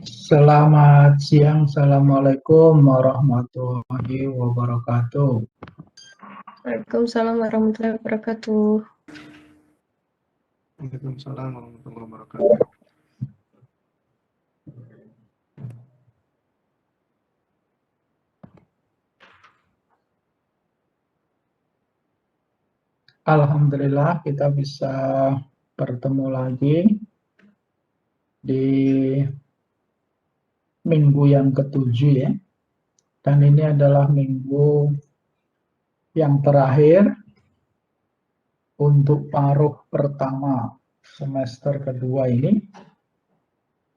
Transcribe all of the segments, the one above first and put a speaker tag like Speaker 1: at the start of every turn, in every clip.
Speaker 1: Selamat siang, Assalamualaikum warahmatullahi wabarakatuh.
Speaker 2: Waalaikumsalam warahmatullahi wabarakatuh.
Speaker 3: Waalaikumsalam warahmatullahi wabarakatuh.
Speaker 1: Alhamdulillah kita bisa bertemu lagi di minggu yang ketujuh ya. Dan ini adalah minggu yang terakhir untuk paruh pertama semester kedua ini,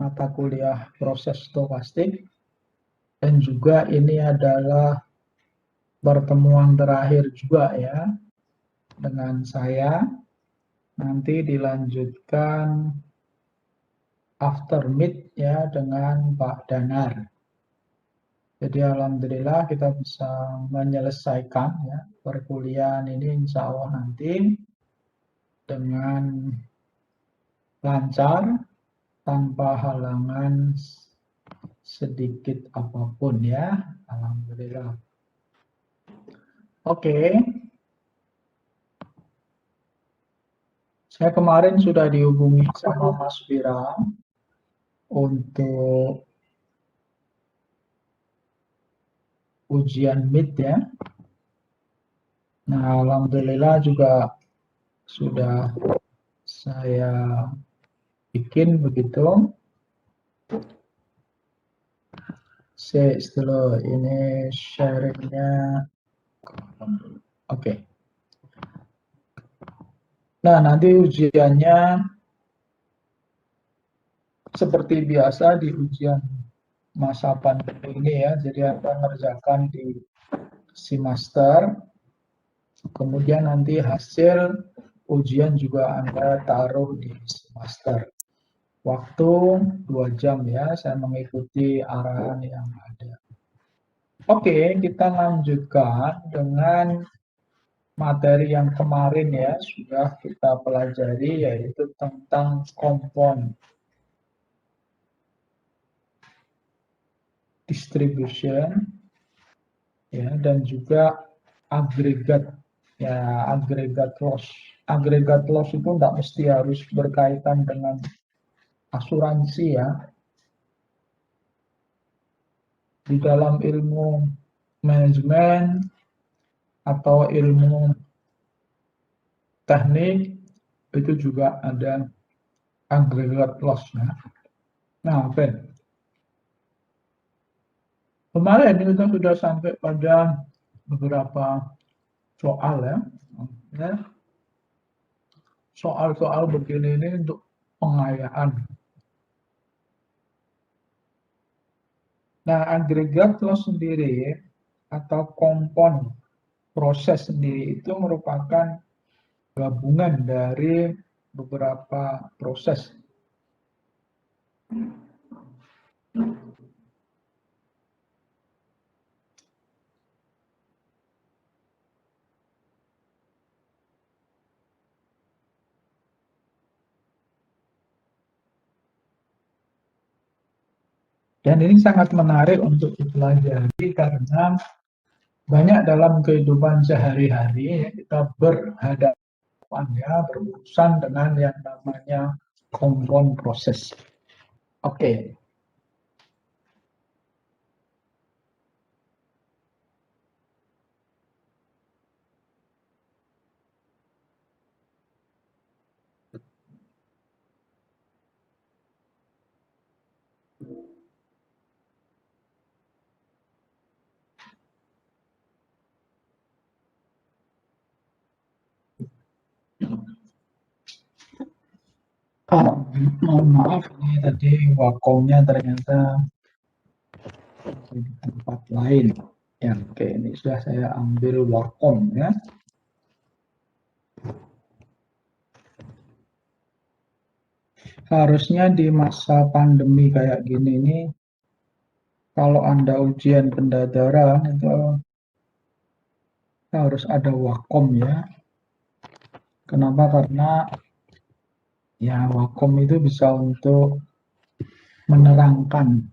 Speaker 1: mata kuliah proses stokastik. Dan juga ini adalah pertemuan terakhir juga ya dengan saya. Nanti dilanjutkan after meet ya dengan Pak Danar. Jadi alhamdulillah kita bisa menyelesaikan ya perkuliahan ini insya Allah nanti dengan lancar tanpa halangan sedikit apapun ya. Alhamdulillah. Oke. Saya kemarin sudah dihubungi sama Mas Vira untuk ujian MIT ya. Nah, alhamdulillah juga sudah saya bikin begitu. Setelah ini sharingnya. Oke. Nah, nanti ujiannya seperti biasa di ujian masa pandemi ini ya. Jadi Anda mengerjakan di semester, kemudian nanti hasil ujian juga Anda taruh di semester. Waktu 2 jam ya, saya mengikuti arahan yang ada. Oke, kita lanjutkan dengan materi yang kemarin ya, sudah kita pelajari, yaitu tentang kompon distribution ya, dan juga agregat ya, agregat loss. Agregat loss itu tidak mesti harus berkaitan dengan asuransi ya. Di dalam ilmu manajemen atau ilmu teknik itu juga ada agregat loss ya. Nah, oke. Kemarin kita sudah sampai pada beberapa soal ya. Soal-soal begini ini untuk pengayaan. Nah, agregat loss sendiri atau kompon proses sendiri itu merupakan gabungan dari beberapa proses. Dan ini sangat menarik untuk dipelajari karena banyak dalam kehidupan sehari-hari kita berhadapan ya, berurusan dengan yang namanya kompon proses. Oke. Mohon maaf ini tadi wakonya ternyata di tempat lain. Ya, oke, ini sudah saya ambil wakom ya. Harusnya di masa pandemi kayak gini nih, kalau Anda ujian pendadaran itu harus ada wakom ya. Kenapa? Karena ya wakom itu bisa untuk menerangkan.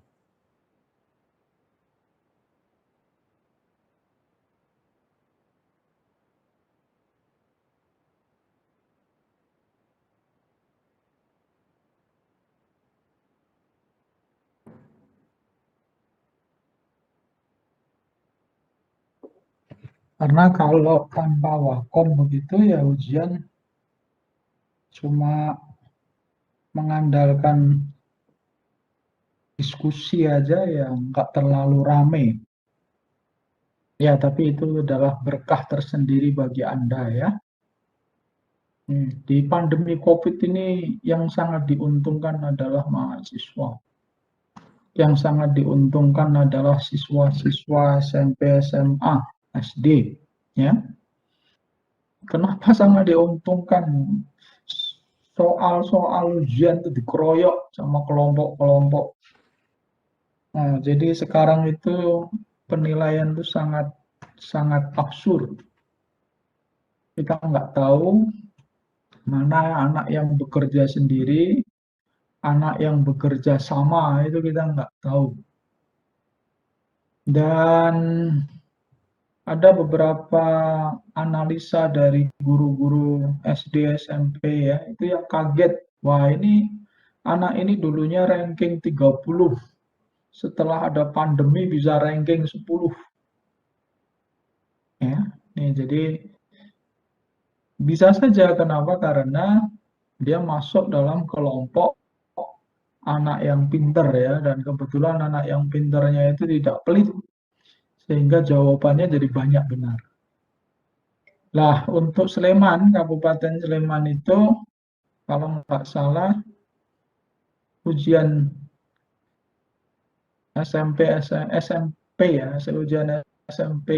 Speaker 1: Karena kalau tanpa wakom begitu ya ujian cuma mengandalkan diskusi aja ya nggak terlalu rame. Ya, tapi itu adalah berkah tersendiri bagi Anda ya. Di pandemi COVID ini yang sangat diuntungkan adalah mahasiswa. Yang sangat diuntungkan adalah siswa-siswa SMP, SMA, SD. Ya. Kenapa sangat diuntungkan? Soal-soal ujian itu dikeroyok sama kelompok-kelompok. Nah, jadi sekarang itu penilaian itu sangat absurd. Kita nggak tahu mana anak yang bekerja sendiri, anak yang bekerja sama, itu kita nggak tahu. Dan ada beberapa analisa dari guru-guru SD, SMP ya, itu yang kaget. Wah, ini anak ini dulunya ranking 30, setelah ada pandemi bisa ranking 10. Ya, nih jadi bisa saja, kenapa? Karena dia masuk dalam kelompok anak yang pinter ya, dan kebetulan anak yang pinternya itu tidak pelit, sehingga jawabannya jadi banyak benar. Lah, untuk Sleman, Kabupaten Sleman itu, kalau nggak salah, ujian SMP ya, ujian SMP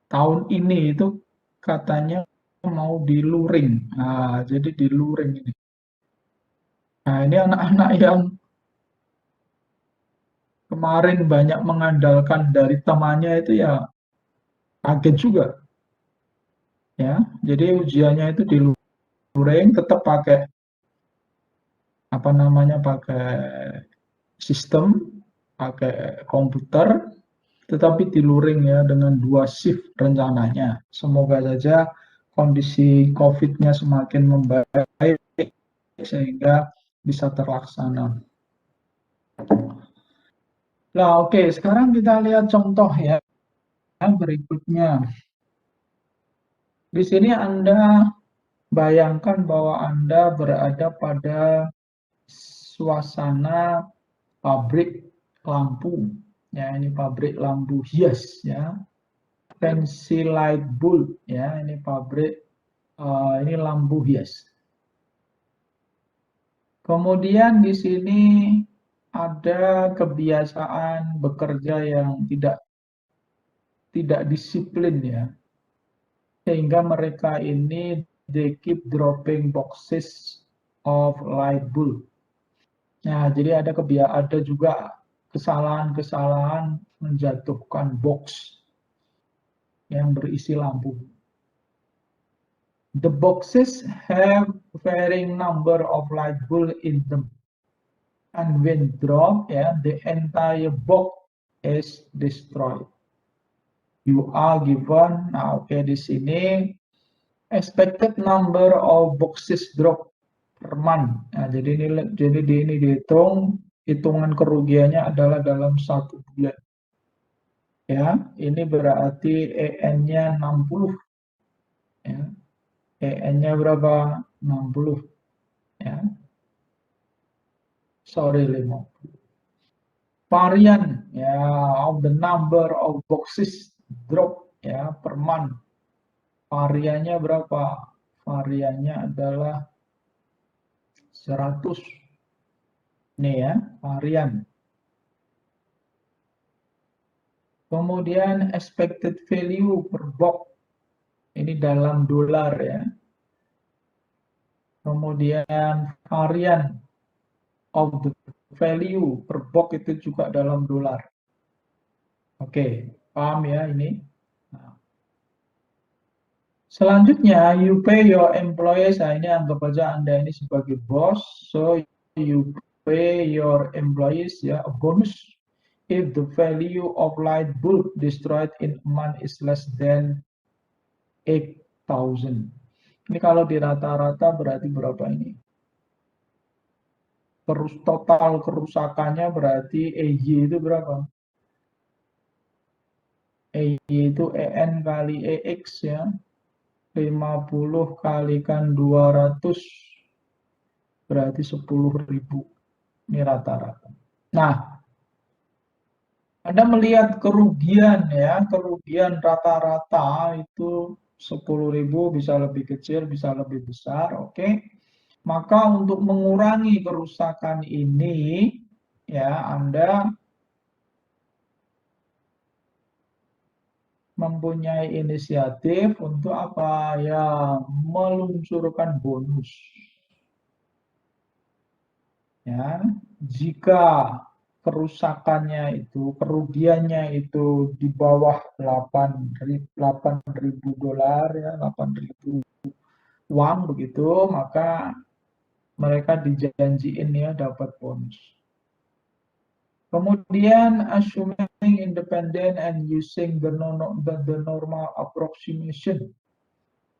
Speaker 1: tahun ini itu katanya mau diluring. Nah, jadi diluring ini. Nah, ini anak-anak yang kemarin banyak mengandalkan dari temannya itu ya kaget juga. Ya, jadi ujiannya itu diluring, tetap pakai apa namanya, pakai sistem, pakai komputer, tetapi diluring ya dengan 2 shift rencananya. Semoga saja kondisi COVID-nya semakin membaik sehingga bisa terlaksana. Nah, oke, sekarang kita lihat contoh ya berikutnya. Di sini Anda bayangkan bahwa Anda berada pada suasana pabrik lampu. Ya, ini pabrik lampu hias ya. Fancy light bulb ya, ini pabrik ini lampu hias. Kemudian di sini ada kebiasaan bekerja yang tidak disiplin ya, sehingga mereka ini they keep dropping boxes of light bulb. Nah, jadi ada juga kesalahan-kesalahan menjatuhkan box yang berisi lampu. The boxes have varying number of light bulb in them, and when dropped, the entire box is destroyed. You are given, nah oke, di sini expected number of boxes drop per month. Nah, jadi ini dihitung, hitungan kerugiannya adalah dalam 1 bulan. Ya, ini berarti EN-nya 60. Ya. EN-nya berapa? 60. Ya. Sorry, 50. Varian ya of the number of boxes drop ya per month. Variannya berapa? Variannya adalah 100. Nih ya, varian. Kemudian expected value per box. Ini dalam dolar ya. Kemudian varian of the value per box itu juga dalam dolar. Oke, paham ya ini? Nah. Selanjutnya, you pay your employees. Nah, ini anggap aja Anda ini sebagai bos. So, you pay your employees a bonus if the value of light bulb destroyed in a month is less than 8,000. Ini kalau di rata-rata berarti berapa ini? Total kerusakannya berarti EY itu berapa? EY itu EN kali EX ya. 50 kalikan 200 berarti 10.000. Ini rata-rata. Nah, Anda melihat kerugian ya, kerugian rata-rata itu 10.000, bisa lebih kecil, bisa lebih besar, oke. Maka untuk mengurangi kerusakan ini ya, Anda mempunyai inisiatif untuk apa? Ya, meluncurkan bonus. Ya, jika kerusakannya itu, kerugiannya itu di bawah 8.000 dolar ya, 8.000 uang begitu, maka mereka dijanjiin ya dapat bonus. Kemudian assuming independent and using the normal approximation,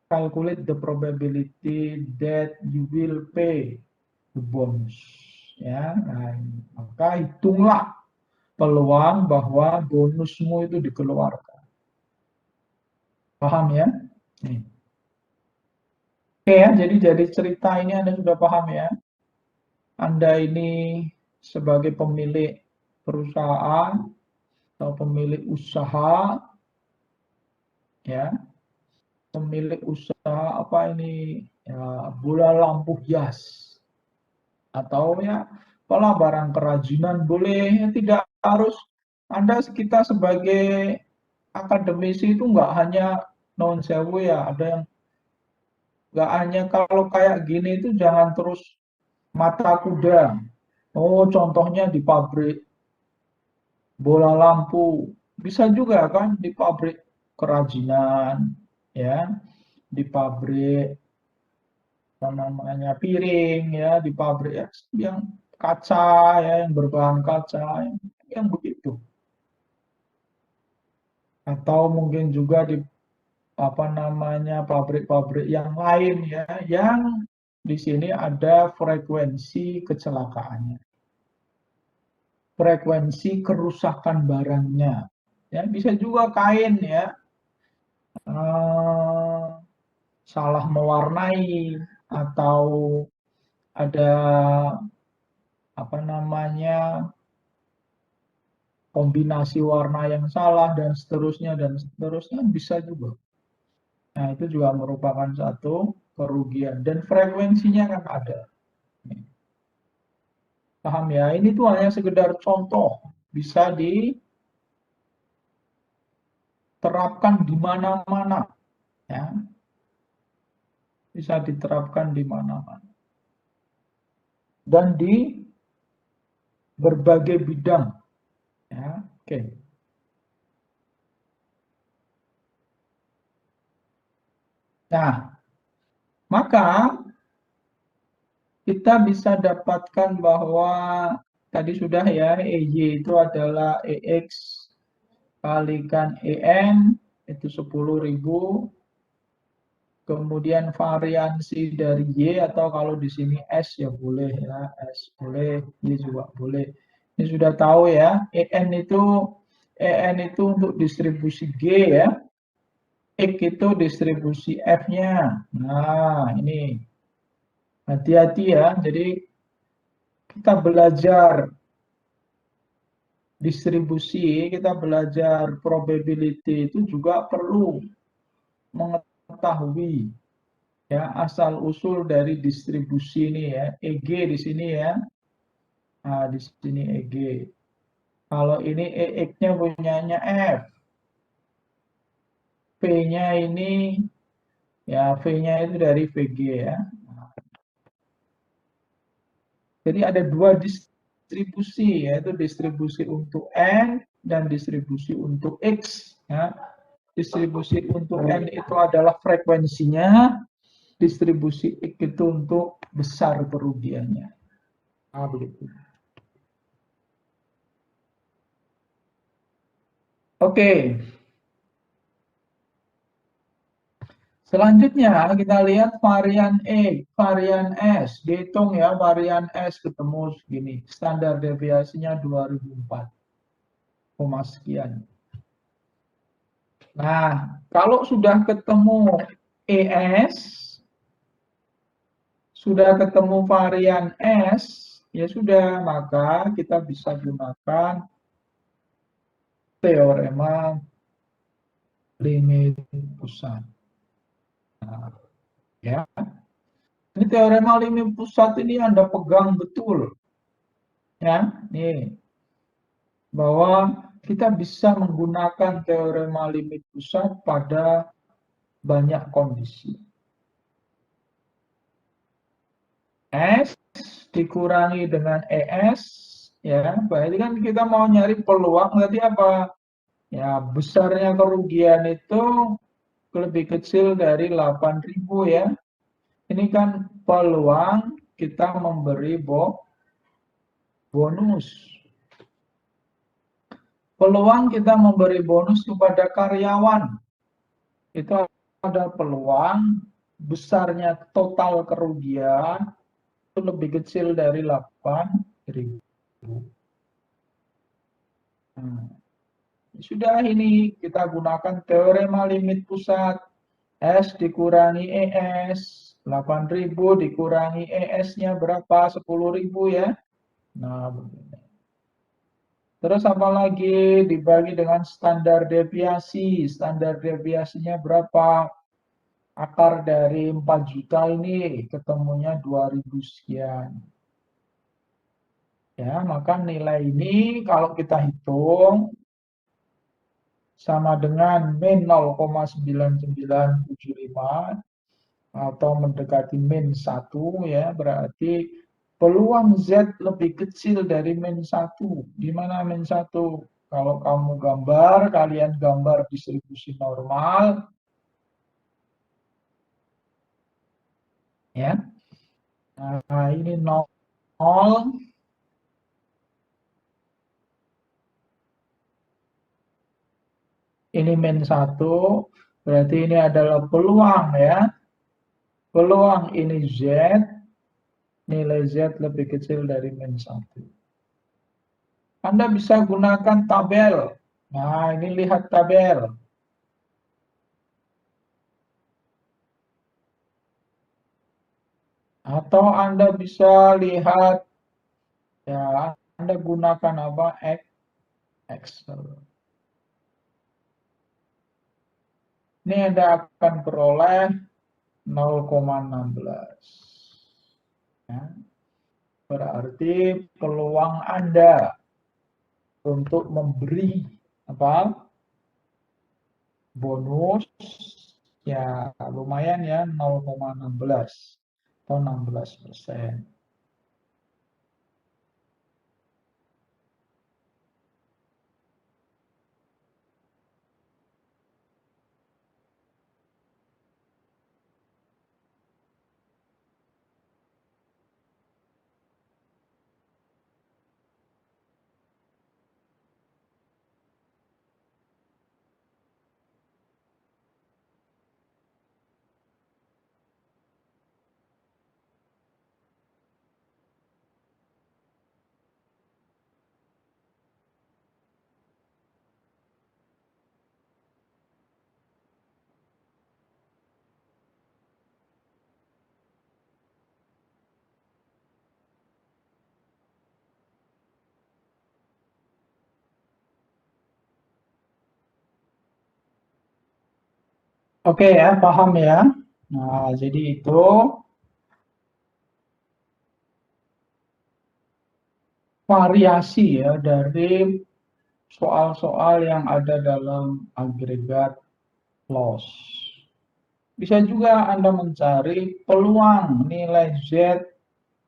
Speaker 1: calculate the probability that you will pay the bonus. Ya, nah, maka hitunglah peluang bahwa bonusmu itu dikeluarkan. Paham ya? Nih. Oke ya, jadi cerita ini Anda sudah paham ya? Anda ini sebagai pemilik perusahaan atau pemilik usaha, ya, pemilik usaha apa ini? Ya, bola lampu hias. Atau ya pola barang kerajinan boleh, ya, tidak harus kita sebagai akademisi itu nggak hanya non sewu ya, ada yang nggak hanya kalau kayak gini itu jangan terus mata kuda. Oh, contohnya di pabrik bola lampu, bisa juga kan di pabrik kerajinan, ya, di pabrik namanya piring ya, di pabrik ya, yang kaca ya, yang berbahan kaca yang begitu. Atau mungkin juga di apa namanya pabrik-pabrik yang lain ya, yang di sini ada frekuensi kecelakaannya, frekuensi kerusakan barangnya. Ya, bisa juga kain ya, salah mewarnai atau ada apa namanya kombinasi warna yang salah dan seterusnya bisa juga. Nah, itu juga merupakan satu kerugian dan frekuensinya kan ada. Paham ya? Ini tuh hanya sekedar contoh, bisa diterapkan di mana-mana ya. Bisa diterapkan di mana-mana. Dan di berbagai bidang. Ya, oke. Nah, maka kita bisa dapatkan bahwa tadi sudah ya, EY itu adalah EX kalikan EN, itu 10.000. Kemudian variansi dari Y atau kalau di sini S ya boleh ya, S boleh, Y juga boleh. Ini sudah tahu ya, EN itu untuk distribusi G ya. X itu distribusi F-nya. Nah, ini hati-hati ya. Jadi kita belajar distribusi, kita belajar probability itu juga perlu mengetahui ya asal usul dari distribusi ini ya. EG di sini ya. Nah, di sini EG. Kalau ini EX-nya punyanya F. V-nya ini ya, V-nya itu dari VG ya. Jadi ada dua distribusi, yaitu distribusi untuk N dan distribusi untuk X. Ya. Distribusi untuk N itu adalah frekuensinya, distribusi X itu untuk besar kerugiannya. begitu. Oke. Selanjutnya kita lihat varian E, varian S. Dihitung ya, varian S ketemu segini. Standar deviasinya 2004, sekian. Nah, kalau sudah ketemu ES, sudah ketemu varian S, ya sudah, maka kita bisa gunakan teorema limit pusat. Nah, ya. Ini teorema limit pusat ini Anda pegang betul. Ya, nih. Bahwa kita bisa menggunakan teorema limit pusat pada banyak kondisi. S dikurangi dengan ES, ya, berarti kan kita mau nyari peluang tadi apa? Ya, besarnya kerugian itu lebih kecil dari 8.000 ya. Ini kan peluang kita memberi bonus. Peluang kita memberi bonus kepada karyawan. Itu ada peluang besarnya total kerugian itu lebih kecil dari 8.000. Nah, sudah ini kita gunakan teorema limit pusat. S dikurangi ES, 8.000 dikurangi ES-nya berapa? 10.000 ya. Nah, begini. Terus apalagi dibagi dengan standar deviasi. Standar deviasinya berapa? Akar dari 4 juta ini ketemunya 2.000 sekian. Ya, maka nilai ini kalau kita hitung sama dengan min 0,9975 atau mendekati min 1 ya, berarti peluang Z lebih kecil dari min 1. Di mana min 1? Kalau kamu gambar, kalian gambar distribusi normal. Ya. Nah, ini 0. Ini min 1. Berarti ini adalah peluang ya. Peluang ini Z. Nilai Z lebih kecil dari min 1. Anda bisa gunakan tabel. Nah, ini lihat tabel. Atau Anda bisa lihat, ya, Anda gunakan apa? Excel. Ini Anda akan peroleh 0,16. Ya. Berarti peluang Anda untuk memberi apa? Bonus ya lumayan ya 0,16 atau 16%. Oke ya, paham ya. Nah, jadi itu variasi ya dari soal-soal yang ada dalam agregat loss. Bisa juga Anda mencari peluang nilai Z,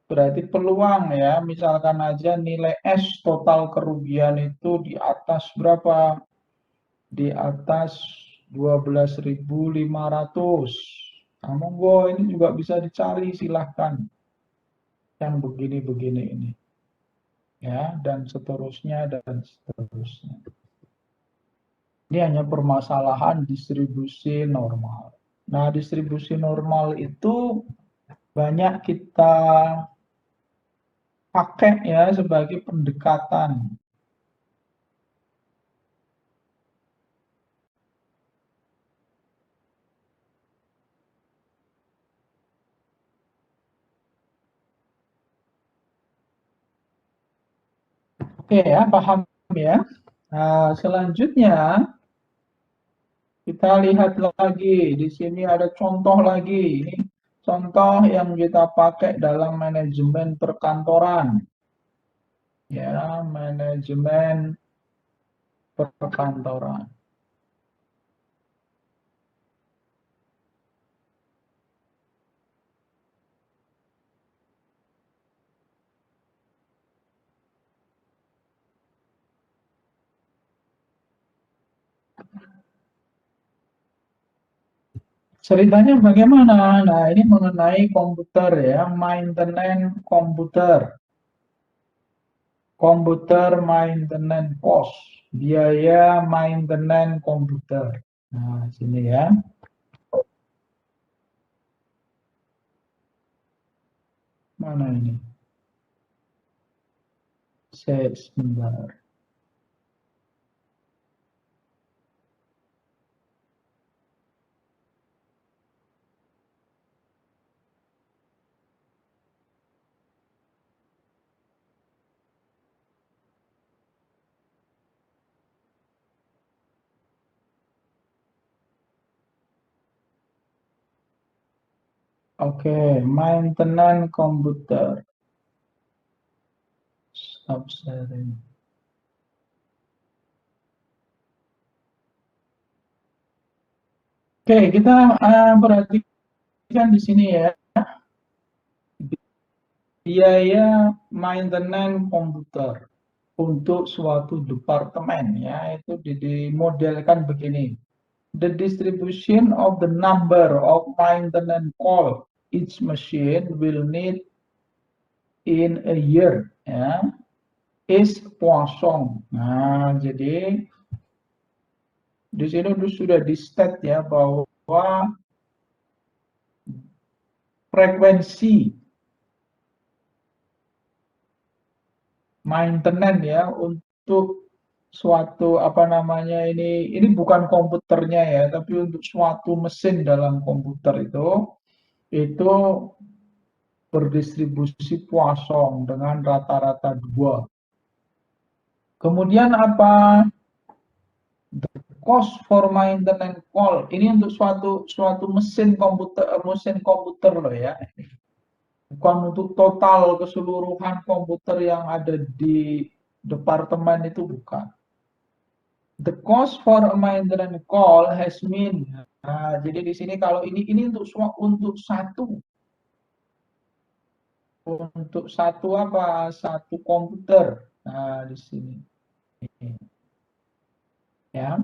Speaker 1: berarti peluang ya, misalkan aja nilai S total kerugian itu di atas berapa? Di atas 12.500. Nah, monggo ini juga bisa dicari, silahkan. yang begini-begini ini. Ya, dan seterusnya dan seterusnya. Ini hanya permasalahan distribusi normal. Nah, distribusi normal itu banyak kita pakai ya sebagai pendekatan. Oke ya, paham ya. Nah, selanjutnya kita lihat lagi. Di sini ada contoh lagi. Ini contoh yang kita pakai dalam manajemen perkantoran. Ya, manajemen perkantoran. Ceritanya bagaimana? Nah, ini mengenai komputer ya, maintenance komputer. Komputer maintenance cost, biaya maintenance komputer. Nah, sini ya. Mana ini? Sebentar. Oke, maintenance komputer. Stop sharing. Oke, kita perhatikan di sini ya. Biaya maintenance komputer untuk suatu departemen ya, itu dimodelkan begini. The distribution of the number of maintenance call each machine will need in a year ya, is Poisson. Nah, jadi di sini sudah di state ya bahwa frekuensi maintenance ya untuk suatu apa namanya ini bukan komputernya ya, tapi untuk suatu mesin dalam komputer itu berdistribusi Poisson dengan rata-rata 2. Kemudian apa? The cost for maintenance call. Ini untuk suatu mesin komputer loh ya. Bukan untuk total keseluruhan komputer yang ada di departemen itu bukan. The cost for a maintenance call has been. Nah, jadi di sini kalau ini untuk satu apa? Satu komputer. Nah, di sini. Ya.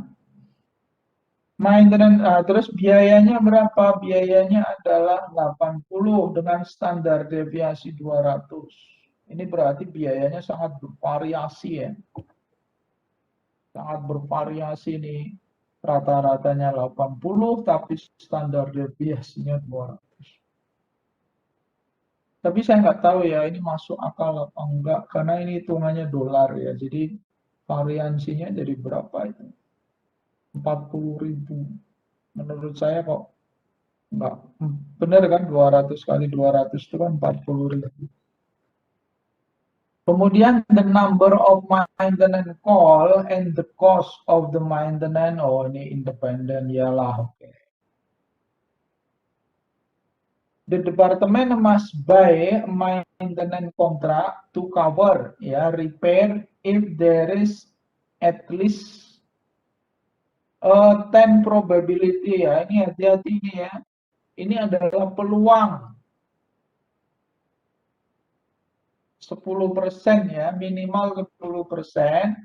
Speaker 1: Maintenance, terus biayanya berapa? Biayanya adalah 80 dengan standar deviasi 200. Ini berarti biayanya sangat bervariasi ya. Sangat bervariasi nih. Rata-ratanya 80 tapi standar deviasinya 200. Tapi saya nggak tahu ya ini masuk akal apa enggak karena ini hitungannya dolar ya. Jadi variansinya jadi berapa itu? 40.000. Menurut saya kok enggak benar kan 200 kali 200 itu kan 40.000. Kemudian the number of maintenance call and the cost of the maintenance, oh ini independen ya lah, oke. The department must buy maintenance contract to cover ya repair if there is at least 10 probability ya. Ini hati-hati ini ya. Ini adalah peluang 10% ya, minimal 10%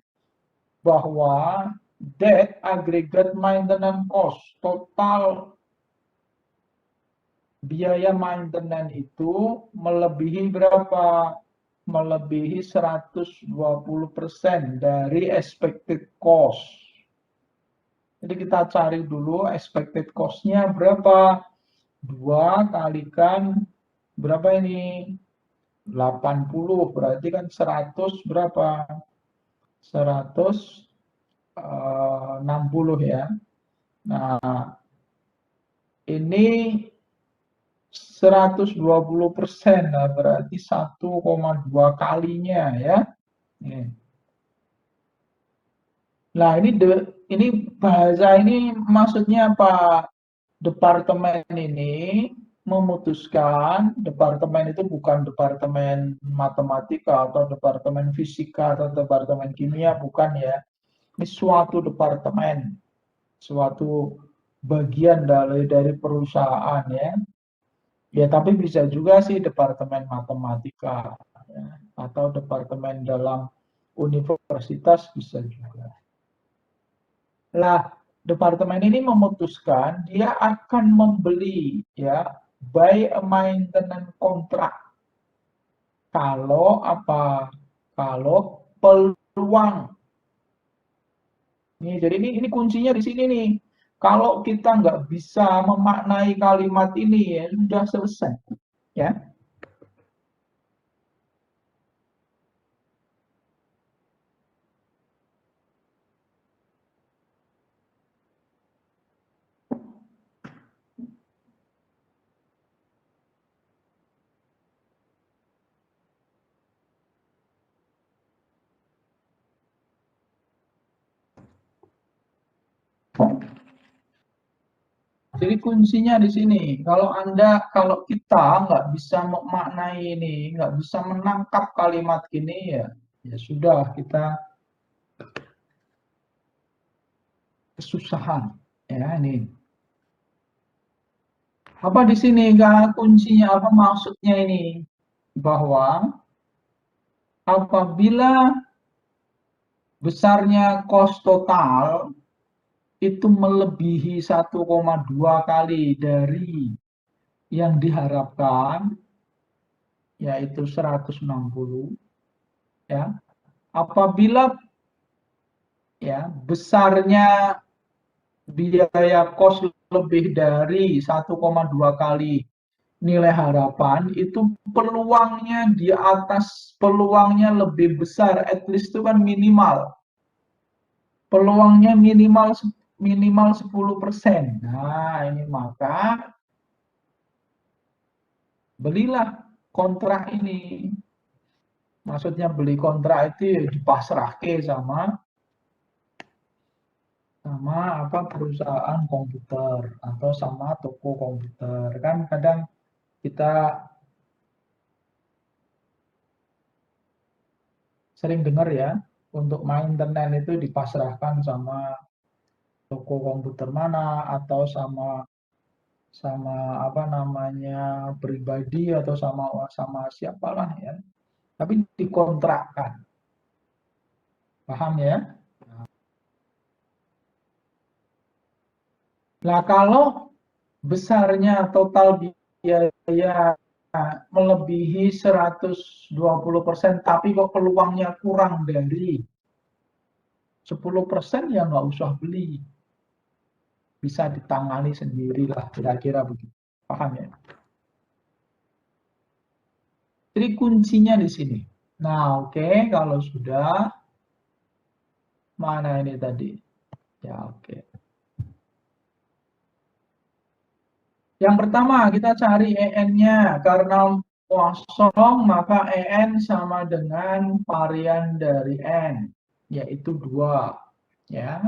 Speaker 1: bahwa that aggregate maintenance cost, total biaya maintenance itu melebihi berapa? Melebihi 120% dari expected cost. Jadi kita cari dulu expected cost-nya berapa? 2 kalikan berapa ini? 80, berarti kan 100 berapa? 160 ya. Nah, ini 120%, nah berarti 1,2 kalinya ya. Nah, ini bahasa ini maksudnya apa? Departemen ini memutuskan, departemen itu bukan departemen matematika atau departemen fisika atau departemen kimia, bukan ya. Ini suatu departemen, suatu bagian dari perusahaan ya. Ya, tapi bisa juga sih departemen matematika ya, atau departemen dalam universitas bisa juga. Lah, departemen ini memutuskan dia akan membeli ya buy a maintenance contract. Kalau apa? Kalau peluang. Nih, jadi ini kuncinya di sini nih. Kalau kita nggak bisa memaknai kalimat ini ya sudah selesai. Ya. Jadi kuncinya di sini. Kalau kita nggak bisa memaknai ini, nggak bisa menangkap kalimat ini ya sudah kita kesusahan ya ini. Apa di sini kuncinya, apa maksudnya ini? Bahwa apabila besarnya cost total itu melebihi 1,2 kali dari yang diharapkan, yaitu 160 ya. Apabila ya besarnya biaya cost lebih dari 1,2 kali nilai harapan, itu peluangnya di atas, peluangnya lebih besar, at least itu kan minimal. Peluangnya minimal 10%. Nah, ini maka belilah kontrak ini. Maksudnya beli kontrak itu dipasrahke sama perusahaan komputer atau sama toko komputer. Kan kadang kita sering dengar ya, untuk maintenance itu dipasrahkan sama toko komputer mana atau sama pribadi atau sama siapalah ya. Tapi dikontrakkan. Paham ya? Nah, kalau besarnya total biaya melebihi 120%, tapi kok peluangnya kurang dari 10%, ya nggak usah beli. Bisa ditangani sendirilah, kira-kira begitu. Paham ya? Jadi kuncinya di sini. Nah, oke, kalau sudah, mana ini tadi? Ya, oke. Yang pertama, kita cari EN-nya. Karena kosong, maka EN sama dengan varian dari N, yaitu 2. Ya.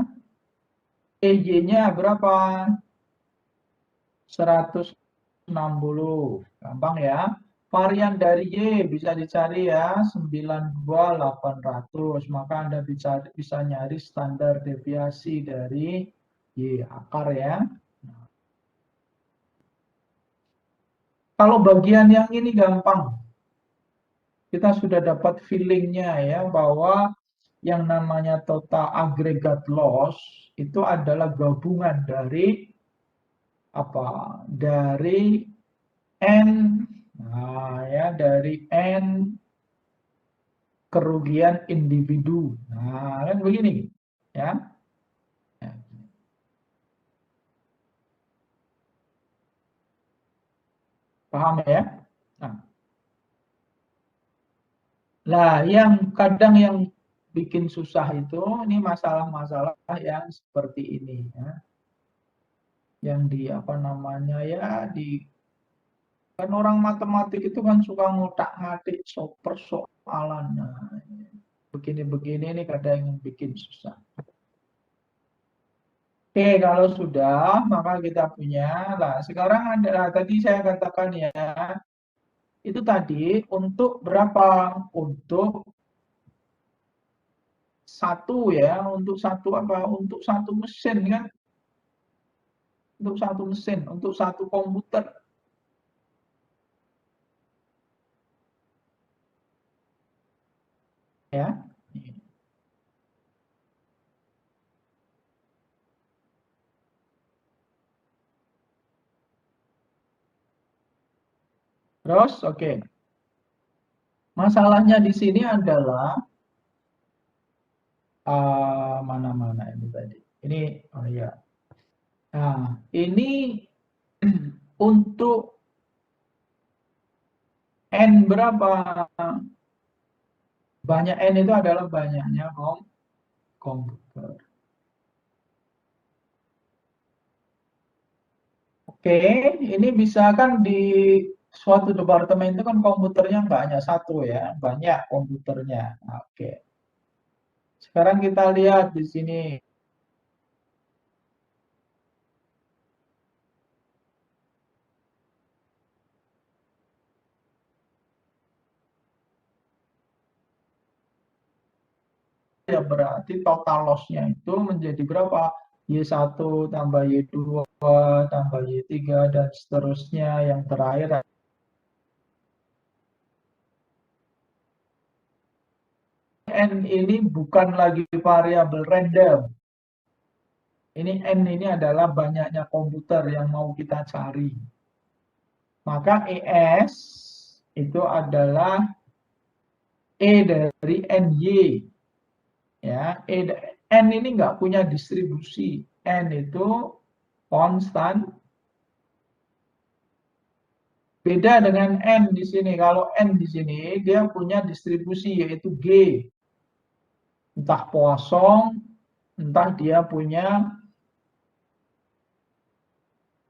Speaker 1: EJ-nya berapa? 160. Gampang ya. Varian dari Y bisa dicari ya, 92.800. Maka Anda bisa nyari standar deviasi dari Y akar ya. Kalau bagian yang ini gampang. Kita sudah dapat feelingnya ya, bahwa yang namanya total aggregate loss itu adalah gabungan dari apa? Dari N, nah ya dari N kerugian individu. Nah, kan begini ya. Paham ya? Nah, yang kadang yang bikin susah itu ini masalah-masalah yang seperti ini ya. Yang di apa namanya ya di kan orang matematik itu kan suka ngotak-ngatik persoalannya. Begini-begini ini kadang yang bikin susah. Oke, kalau sudah maka kita punya. Nah, sekarang adalah tadi saya katakan ya, itu tadi untuk berapa? Untuk satu ya, untuk satu apa? Untuk satu mesin kan? Untuk satu mesin, untuk satu komputer. Ya. Terus, oke. Masalahnya di sini adalah mana-mana ini tadi. Ini, oh ya. Nah, ini untuk N berapa? Banyak N itu adalah banyaknya komputer. Oke, ini bisa kan di suatu departemen itu kan komputernya nggak hanya satu ya, banyak komputernya. Oke. Sekarang kita lihat di sini. Ya berarti total loss-nya itu menjadi berapa? Y1 tambah Y2 tambah Y3 dan seterusnya yang terakhir. N ini bukan lagi variabel random. Ini N ini adalah banyaknya komputer yang mau kita cari. Maka ES itu adalah E dari NY. Ya, N ini nggak punya distribusi. N itu konstan. Beda dengan N di sini. Kalau N di sini dia punya distribusi yaitu G. Entah Poisson, entah dia punya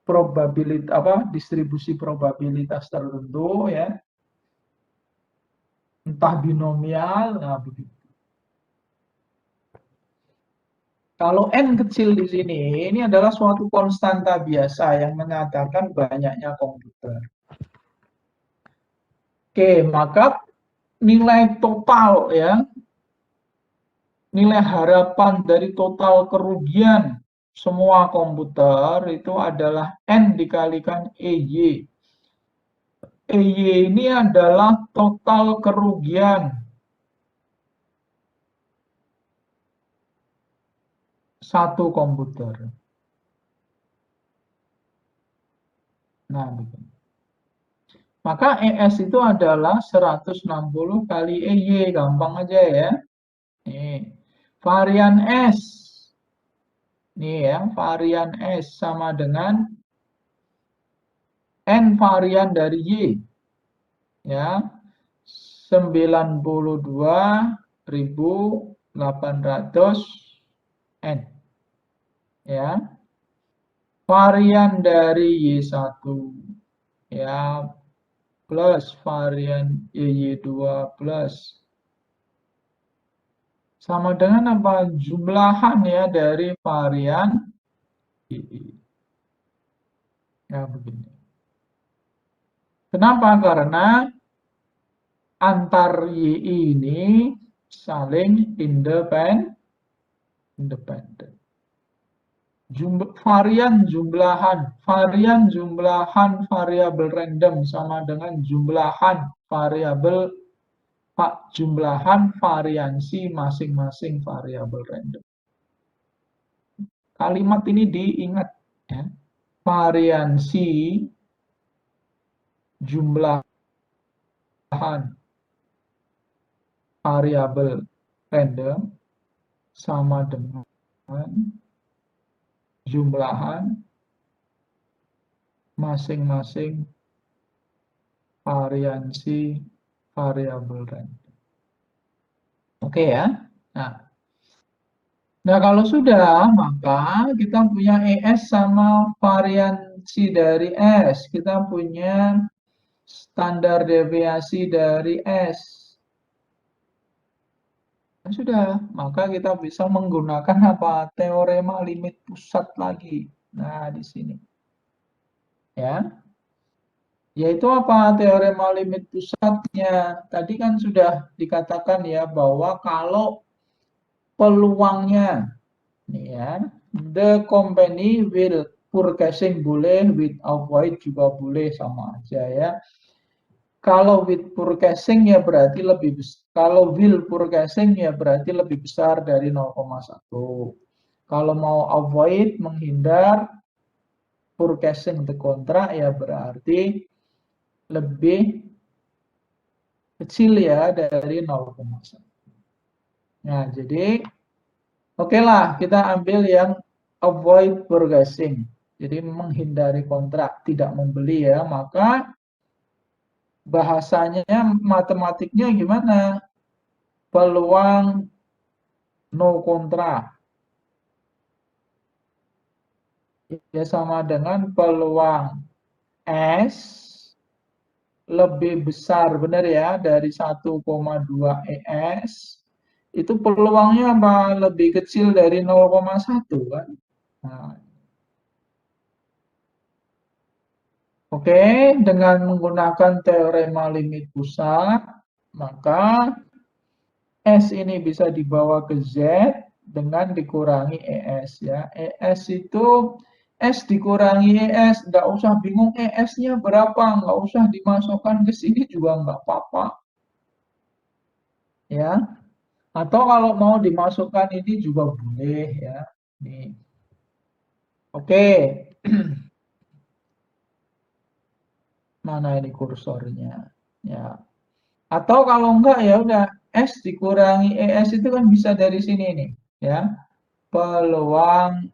Speaker 1: probabilitas apa distribusi probabilitas tertentu ya. Entah binomial, nah begitu. Kalau N kecil di sini, ini adalah suatu konstanta biasa yang menyatakan banyaknya komputer. Oke, maka nilai total ya, nilai harapan dari total kerugian semua komputer itu adalah N dikalikan EY. EY ini adalah total kerugian satu komputer. Nah, begini. Maka ES itu adalah 160 kali EY, gampang aja ya. Nih, varian S. Nih ya, varian S sama dengan N varian dari Y. Ya, 92.800 N. Ya, varian dari Y1 ya plus varian Y2 plus sama dengan apa? Jumlahan ya dari varian Y. Ya begini. Kenapa? Karena antar Y ini saling independen. Varian jumlahan variabel random sama dengan jumlahan variansi masing-masing variabel random. Kalimat ini diingat ya. Variansi jumlahan variabel random sama dengan jumlahan masing-masing variansi variabel random. Oke ya. Nah, kalau sudah, maka kita punya ES sama variansi dari S. Kita punya standar deviasi dari S. Nah, sudah, maka kita bisa menggunakan apa? Teorema limit pusat lagi. Nah, di sini. Ya. Yaitu apa teorema limit pusatnya? Tadi kan sudah dikatakan ya bahwa kalau peluangnya, nih ya, the company will purchasing boleh, with avoid juga boleh, sama aja ya. Kalau with purchasing ya berarti lebih besar. Kalau will purchasing ya berarti lebih besar dari 0,1. Kalau mau avoid, menghindar, purchasing the kontrak ya berarti lebih kecil ya dari 0,1. Nah, jadi oke lah, kita ambil yang avoid purchasing. Jadi menghindari kontrak, tidak membeli ya. Maka bahasanya, matematiknya gimana? Peluang no kontrak. Ya sama dengan peluang S lebih besar, benar ya, dari 1,2 ES. Itu peluangnya apa? Lebih kecil dari 0,1 kan? Nah, oke, dengan menggunakan teorema limit pusat, maka S ini bisa dibawa ke Z dengan dikurangi ES ya. ES itu S dikurangi ES, nggak usah bingung ES-nya berapa, nggak usah dimasukkan ke sini juga nggak apa-apa. Ya, atau kalau mau dimasukkan ini juga boleh ya. Nih. Oke. Mana ini kursornya? Ya. Atau kalau enggak ya udah S dikurangi ES itu kan bisa dari sini nih, ya. Peluang,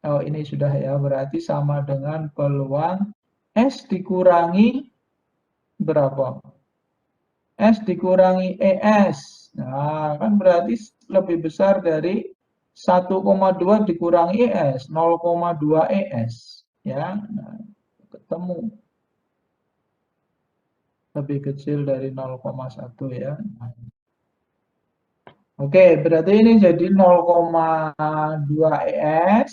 Speaker 1: oh ini sudah ya, berarti sama dengan peluang S dikurangi berapa? S dikurangi ES. Nah, kan berarti lebih besar dari 1,2 dikurangi ES, 0,2 ES, ya. Nah, ketemu lebih kecil dari 0,1 ya. Nah, oke, berarti ini jadi 0,2 ES.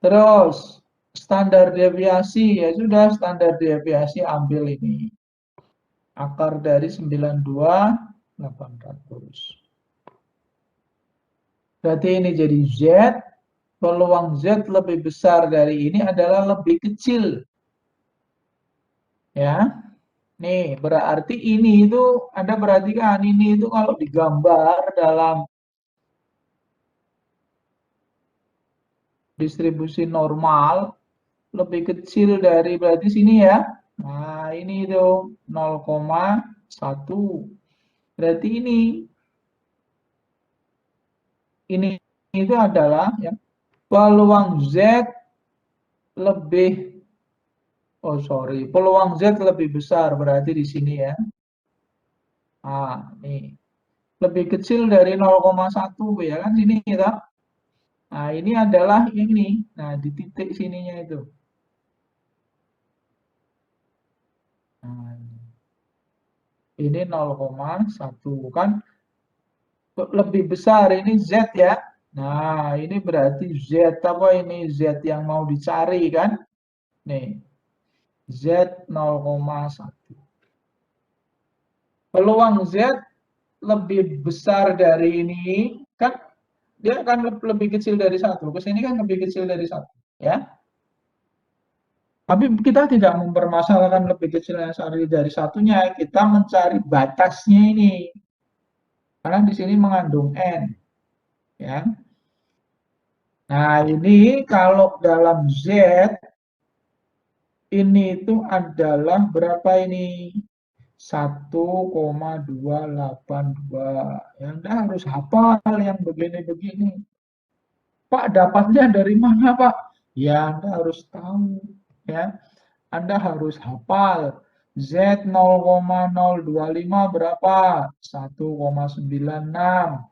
Speaker 1: Terus standar deviasi, ya sudah standar deviasi ambil ini. Akar dari 92.800. Berarti ini jadi Z. Peluang Z lebih besar dari ini adalah lebih kecil. Ya. Nih, berarti ini itu, Anda perhatikan, ini itu kalau digambar dalam distribusi normal lebih kecil dari berarti sini ya. Nah, ini itu 0,1. Berarti ini itu adalah ya, peluang Z lebih peluang Z lebih besar berarti di sini ya. Nah, ini lebih kecil dari 0,1 ya kan sini ya. Nah, ini adalah ini. Nah, di titik sininya itu. Nah, ini 0,1 kan lebih besar ini Z ya. Nah, ini berarti Z apa ini? Z yang mau dicari kan? Nih. Z 0,1. Peluang Z lebih besar dari ini kan dia akan lebih kecil dari 1. Ke sini kan lebih kecil dari 1, ya. Tapi kita tidak mempermasalahkan lebih kecil dari satunya, kita mencari batasnya ini. Karena di sini mengandung N, ya. Nah, ini kalau dalam Z ini itu adalah berapa ini? 1,282. Ya, Anda harus hafal yang begini-begini. Pak, dapatnya dari mana, Pak? Ya, Anda harus tahu. Ya, Anda harus hafal. Z 0,025 berapa? 1,96.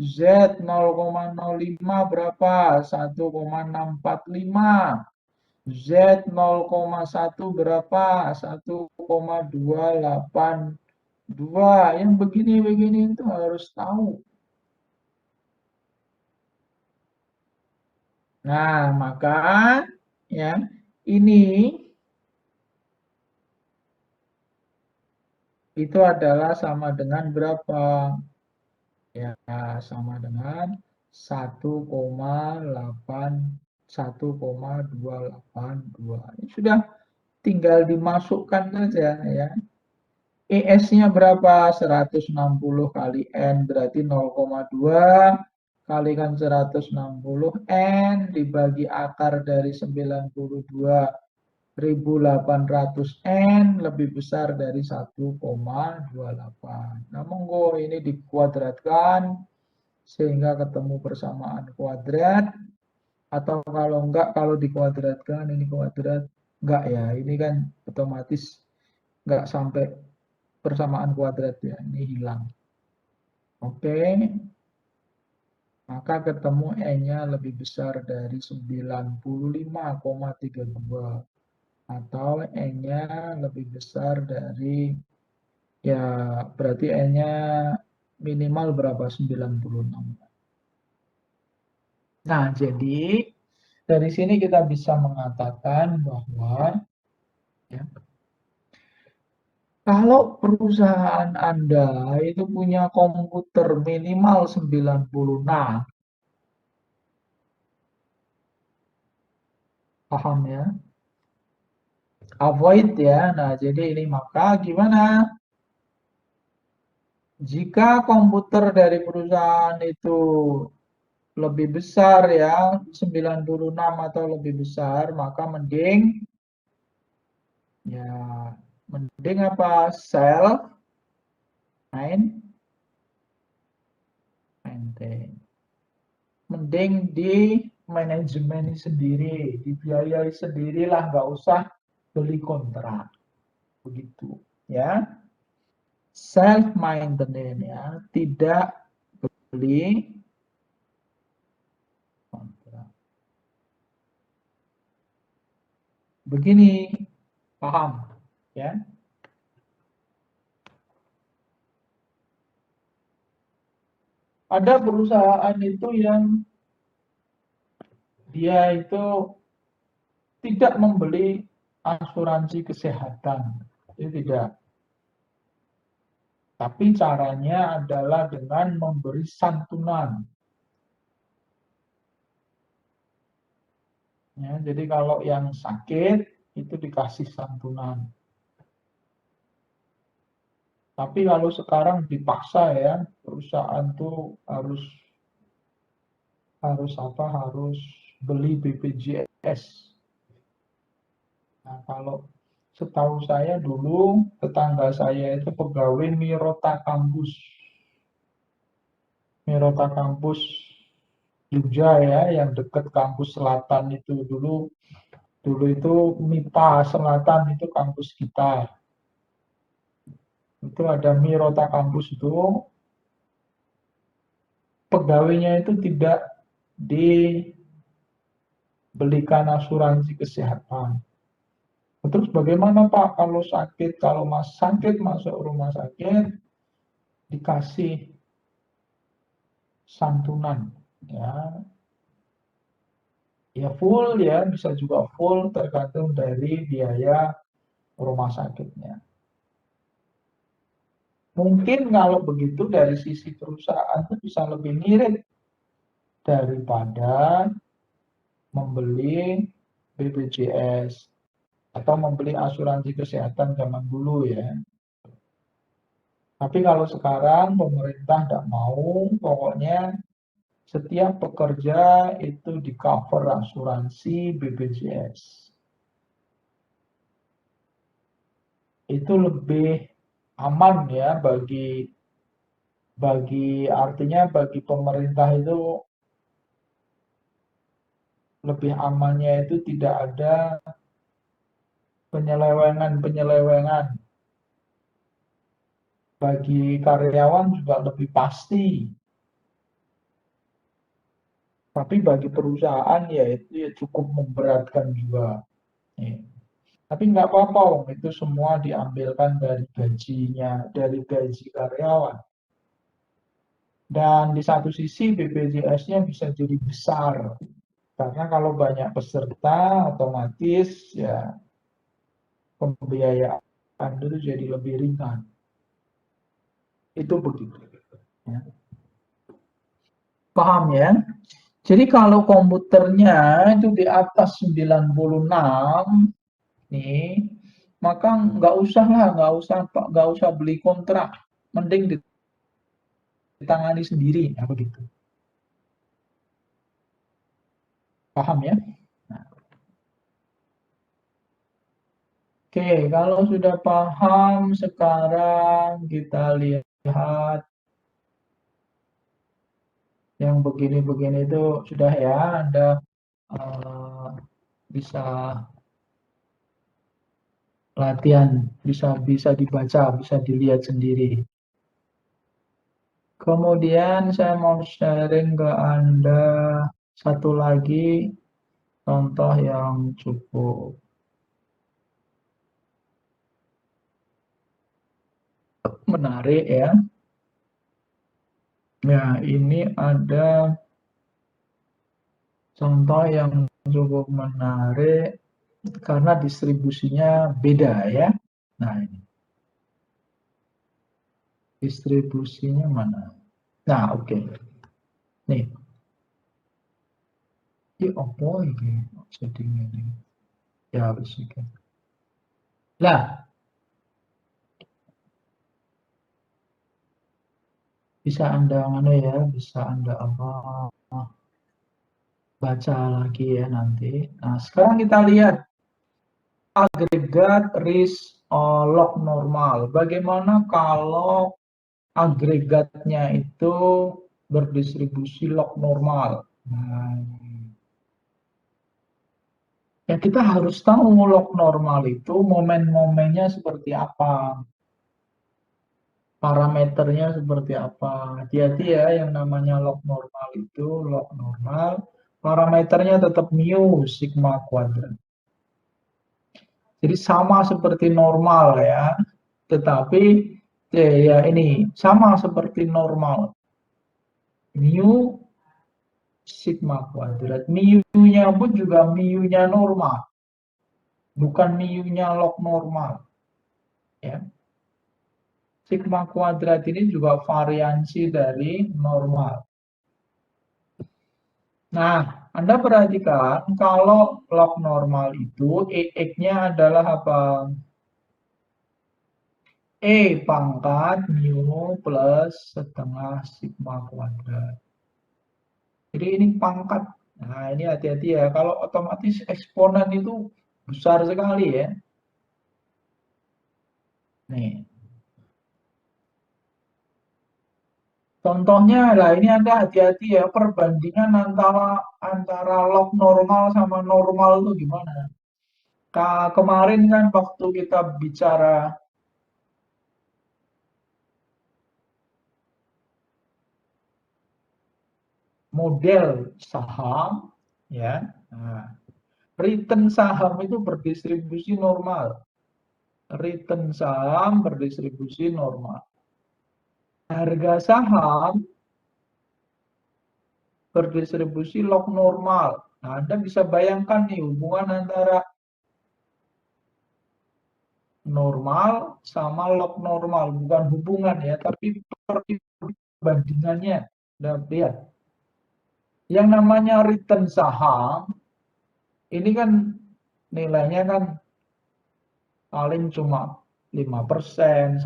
Speaker 1: Z 0,05 berapa? 1,645. Z 0,1 berapa? 1,282. Yang begini-begini itu harus tahu. Nah, maka ya ini itu adalah sama dengan berapa? Ya, sama dengan 1,282. Ini sudah tinggal dimasukkan saja ya. ES-nya berapa? 160 kali N berarti 0,2 kalikan 160 N dibagi akar dari 92.800 N lebih besar dari 1,28. Nah, monggo ini dikuadratkan sehingga ketemu persamaan kuadrat, atau kalau enggak, kalau dikuadratkan ini kuadrat, enggak ya, ini kan otomatis enggak sampai persamaan kuadrat ya, ini hilang. Oke, maka ketemu N-nya lebih besar dari 95,32 atau N-nya lebih besar dari, ya berarti N-nya minimal berapa? 96. Nah, jadi dari sini kita bisa mengatakan bahwa ya, kalau perusahaan Anda itu punya komputer minimal 96, paham ya? Avoid ya. Nah, jadi ini maka gimana? Jika komputer dari perusahaan itu lebih besar ya, 96 atau lebih besar, maka mending ya mending apa? Self maintain. Mending di manajemen sendiri, dibiayai sendirilah, nggak usah beli kontrak. Begitu ya. Self maintenance ya, tidak beli kontrak. Begini, paham ya? Ada perusahaan itu yang dia itu tidak membeli asuransi kesehatan, itu tidak. Tapi caranya adalah dengan memberi santunan. Ya, jadi kalau yang sakit itu dikasih santunan. Tapi kalau sekarang dipaksa ya, perusahaan tuh harus beli BPJS. Nah, kalau setahu saya dulu tetangga saya itu pegawai Mirota Kampus. Mirota Kampus Jogja ya, yang dekat kampus selatan itu dulu itu MIPA Selatan itu kampus kita. Itu ada Mirota Kampus itu, pegawainya itu tidak dibelikan asuransi kesehatan. Terus bagaimana Pak kalau sakit, kalau sakit masuk rumah sakit dikasih santunan ya. Ya full ya, bisa juga full tergantung dari biaya rumah sakitnya. Mungkin kalau begitu dari sisi perusahaan itu bisa lebih mirip daripada membeli BPJS atau membeli asuransi kesehatan zaman dulu ya. Tapi kalau sekarang pemerintah tidak mau, pokoknya setiap pekerja itu di cover asuransi BPJS. itu lebih aman ya artinya bagi pemerintah itu lebih amannya itu tidak ada penyelewengan. Bagi karyawan juga lebih pasti. Tapi bagi perusahaan ya itu ya cukup memberatkan juga. Ya. Tapi nggak apa-apa, itu semua diambilkan dari gajinya, dari gaji karyawan. Dan di satu sisi BPJS-nya bisa jadi besar. Karena kalau banyak peserta, otomatis ya pembiayaan itu jadi lebih ringan. Itu begitu. Ya. Paham ya? Jadi kalau komputernya itu di atas 96 nih, maka nggak usah beli kontrak, mending ditangani sendiri, ya begitu. Paham ya? Nah. Oke, kalau sudah paham, sekarang kita lihat yang begini-begini itu sudah ya, Anda bisa latihan, bisa dibaca, bisa dilihat sendiri. Kemudian saya mau sharing ke Anda satu lagi contoh yang cukup menarik ya. Nah, ini ada contoh yang cukup menarik karena distribusinya beda ya. Nah, ini distribusinya mana? Nah, oke. Nih. Ini apa ini? Settingnya ini. Ya, bisikan. Nah, bisa Anda mana ya? Bisa Anda apa? Baca lagi ya nanti. Nah, sekarang kita lihat agregat risk log normal. Bagaimana kalau agregatnya itu berdistribusi log normal? Nah, ya kita harus tahu log normal itu momen-momennya seperti apa, parameternya seperti apa. Hati-hati ya, yang namanya log normal itu log normal, parameternya tetap mu sigma kuadrat. Jadi sama seperti normal ya, tetapi ya ini sama seperti normal. Mu sigma kuadrat. Mu-nya pun juga mu-nya normal. Bukan mu-nya log normal. Ya. Sigma kuadrat ini juga variansi dari normal. Nah, Anda perhatikan kalau log normal itu EX-nya adalah apa? E pangkat mu plus setengah sigma kuadrat. Jadi ini pangkat. Nah, ini hati-hati ya. Kalau otomatis eksponen itu besar sekali ya. Nih. Contohnya lah ini Anda hati-hati ya, perbandingan antara log normal sama normal itu gimana? Kemarin kan waktu kita bicara model saham ya. Nah, return saham itu berdistribusi normal. Return saham berdistribusi normal. Harga saham berdistribusi log normal. Nah, Anda bisa bayangkan nih hubungan antara normal sama log normal, bukan hubungan ya, tapi perbandingannya. Nah, lihat. Yang namanya return saham ini kan nilainya kan paling cuma 5%, 1%,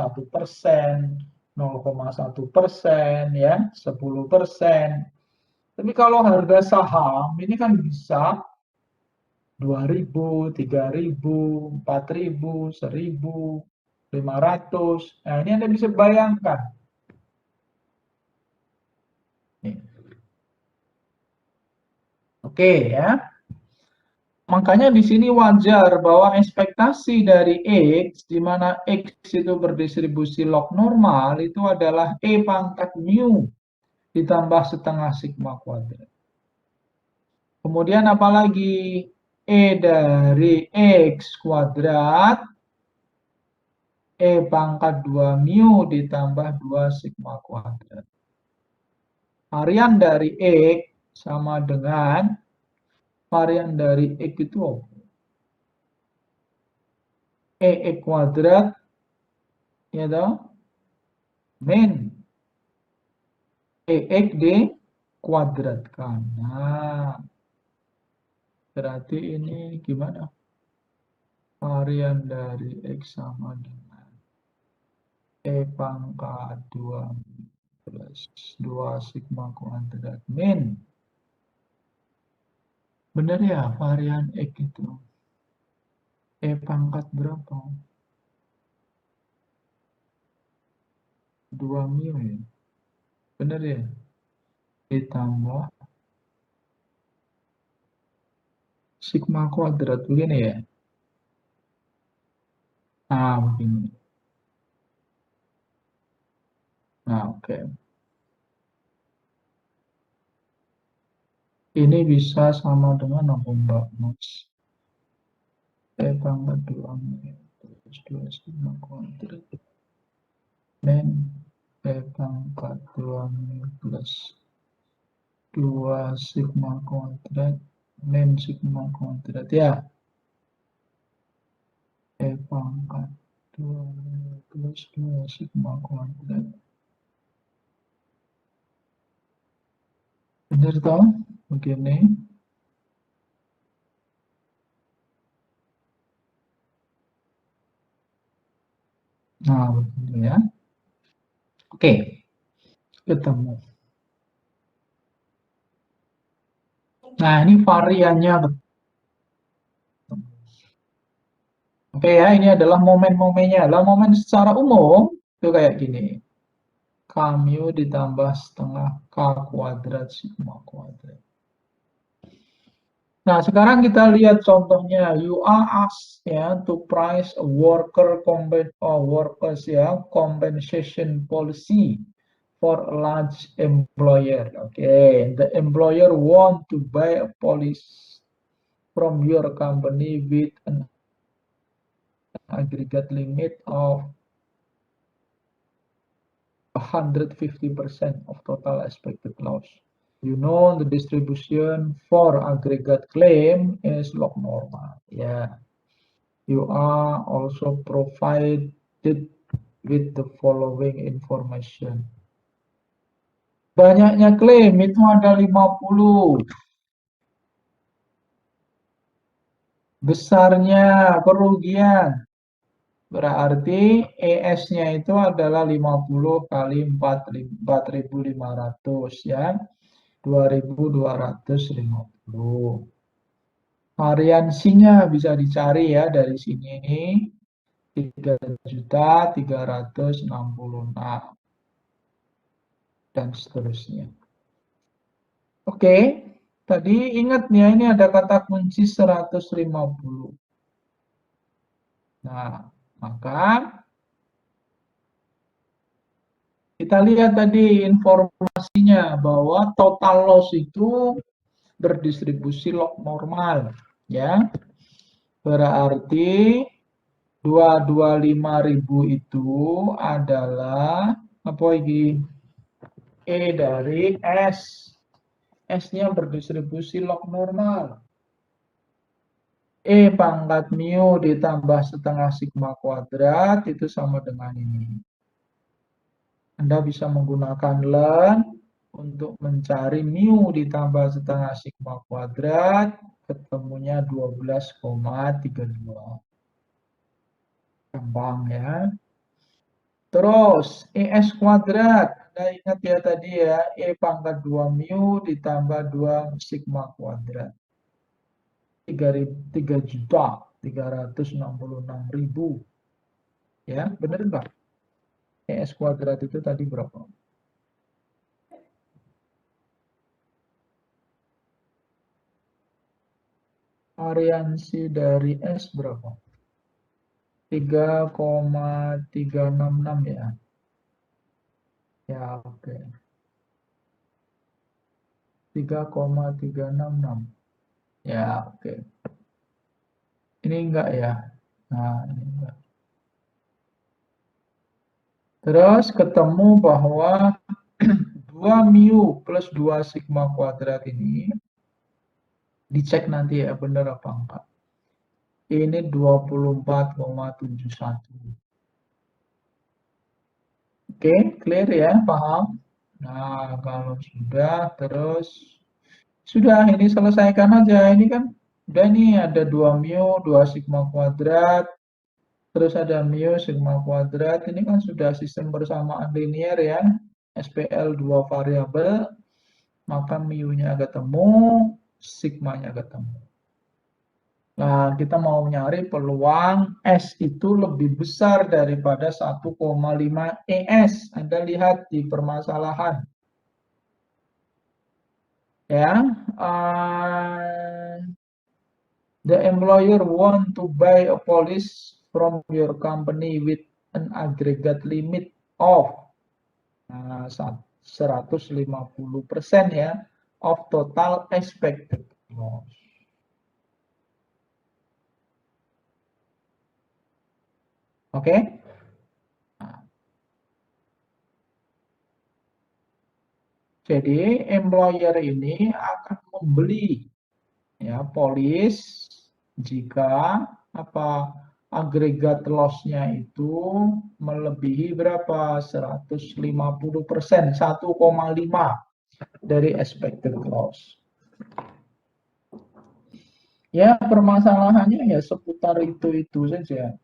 Speaker 1: 0,1% ya, 10%. Tapi kalau harga saham ini kan bisa 2.000, 3.000, 4.000, 1.000. 500. Nah, ini Anda bisa bayangkan. Nih. Oke ya. Makanya di sini wajar bahwa ekspektasi dari X, di mana X itu berdistribusi log normal, itu adalah E pangkat mu ditambah setengah sigma kuadrat. Kemudian apalagi E dari X kuadrat, E pangkat 2 mu ditambah 2 sigma kuadrat. Varian dari X sama dengan varian dari X itu apa? E kuadrat, ya toh, min EX dikuadratkan. Nah, berarti ini gimana? Varian dari X sama dengan E pangkat 2 plus 2 sigma kuadrat min. Benar ya, varian X itu. E pangkat berapa? 2 mu ya. Benar ya? Ditambah sigma kuadrat begini ya. Nah, begini. Nah, oke. Ini bisa sama dengan apa, Mbak Mas? E pangkat 2 mu plus 2 sigma kuadrat min E pangkat 2 mu plus 2 sigma kuadrat min sigma kuadrat ya. E pangkat 2 mu plus 2 sigma kuadrat. Benar toh? Begini. Nah, begini ya. Oke, ketemu. Nah, ini variannya. Oke ya, ini adalah momen-momennya. Lah momen secara umum itu kayak gini. K mu ditambah setengah K kuadrat sigma kuadrat. Nah, sekarang kita lihat contohnya. You are asked ya to price a workers ya compensation policy for a large employer. Okay, the employer want to buy a policy from your company with an aggregate limit of 150% of total expected loss. You know the distribution for aggregate claim is log normal. Yeah. You are also provided with the following information. Banyaknya klaim itu ada 50. Besarnya kerugian berarti ES-nya itu adalah 50 kali 4.500 ya. 2.250. Variansinya bisa dicari ya dari sini ini 3.366 dan seterusnya. Oke, tadi ingat ya ini ada kata kunci 150. Nah, maka kita lihat tadi informasinya bahwa total loss itu berdistribusi log normal ya. Berarti 225.000 itu adalah apa ini? E dari S. S-nya berdistribusi log normal. E pangkat mu ditambah setengah sigma kuadrat itu sama dengan ini. Anda bisa menggunakan ln untuk mencari mu ditambah setengah sigma kuadrat, ketemunya 12,32. Gampang ya. Terus ES kuadrat, Anda ingat ya tadi ya, E pangkat 2 mu ditambah 2 sigma kuadrat. 3.366.000. Ya, benar enggak? ES kuadrat itu tadi berapa? Variansi dari S berapa? 3,366 ya. Ya, oke. 3,366. Ya, oke. Ini enggak ya? Nah, ini enggak. Terus ketemu bahwa 2 mu plus 2 sigma kuadrat ini, dicek nanti ya benar apa enggak. Ini 24,71. Oke, clear ya, paham? Nah, kalau sudah, terus sudah, ini selesaikan aja. Ini kan udah nih ada 2 mu, 2 sigma kuadrat, terus ada mu sigma kuadrat. Ini kan sudah sistem bersamaan linear ya. SPL 2 variabel, maka mu-nya ketemu, sigmanya ketemu. Nah, kita mau nyari peluang S itu lebih besar daripada 1,5 ES. Anda lihat di permasalahan. Ya, the employer want to buy a police from your company with an aggregate limit of 150% ya of total expected loss. Oke? Jadi employer ini akan membeli ya polis jika apa agregat loss-nya itu melebihi berapa? 150%, 1,5 dari expected loss. Ya, permasalahannya ya seputar itu saja.